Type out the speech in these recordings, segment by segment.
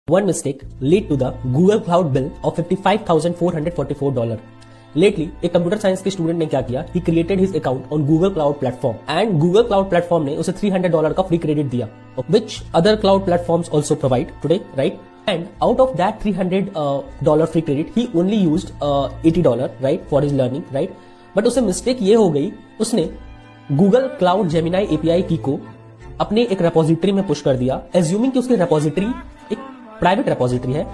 One mistake led to the Google Cloud bill of $55,444. Lately, एक computer science के student ने क्या किया? He created his account on Google Cloud platform and Google Cloud platform ने उसे $300 का free credit दिया, which other cloud platforms also provide today, right? And out of that $300 free credit, he only used $80, right, for his learning, right? But उसे mistake ये हो गई, उसने Google Cloud Gemini API की को अपने एक रेपोजिटरी में पुश कर दिया, एज्यूमिंग कि उसकी रेपोजिटरी एक प्राइवेट रेपोजिटरी है,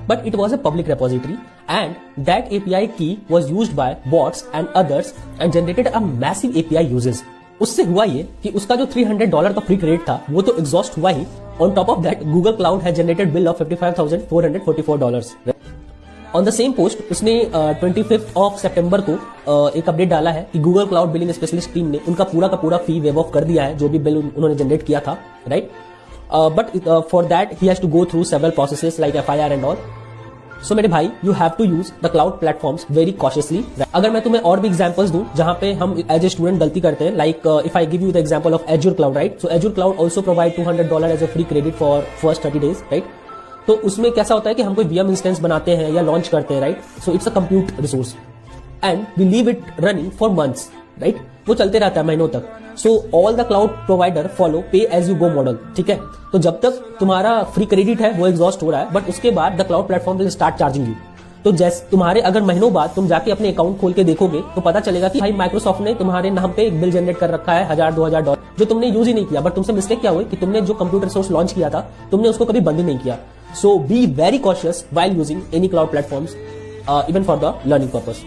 but it was a public repository and that API key was used by bots and others and generated a massive API usages. उससे हुआ ये कि उसका जो $300 का फ्री क्रेडिट था वो तो एग्जॉस्ट हुआ ही, on top of that Google cloud has generated bill of $55,444। On the same post उसने 25 ऑफ सितंबर को एक अपडेट डाला है कि Google cloud billing specialist team ने उनका पूरा का पूरा फी वेव ऑफ कर दिया है जो भी बिल उन्होंने जनरेट किया था, right? But for that he has to go through several processes like FIR and all. So मेरे भाई, you have to use the cloud platforms very cautiously. अगर मैं तुम्हें और भी examples दूं जहां पे हम as a student गलती करते हैं, like if I give you the example of Azure Cloud, right? So Azure Cloud also provide $200 as a free credit for first 30 days, right? तो उसमें कैसा होता है कि हम कोई VM इंस्टेंस बनाते हैं या लॉन्च करते हैं, right? So it's a compute resource and we leave it running for months, right? वो चलते रहता है महीनों तक। So all the cloud provider follow pay as you go model, ठीक है? तो जब तक तुम्हारा फ्री क्रेडिट है वो एग्जॉस्ट हो रहा है, बट उसके बाद the cloud platform will start charging you. तो जैसे तुम्हारे अगर महीनों बाद तुम जाके अपने अकाउंट खोल के देखोगे तो पता चलेगा कि भाई माइक्रोसॉफ्ट ने तुम्हारे नाम पे एक बिल जनरेट कर रखा है $1,000-2,000 जो तुमने यूज ही नहीं किया, बट तुमसे मिस्टेक क्या हुई कि तुमने जो कंप्यूटर रिसोर्स लॉन्च किया था तुमने उसको कभी बंद ही नहीं किया। So be very cautious while using any cloud platforms, even for the learning purpose.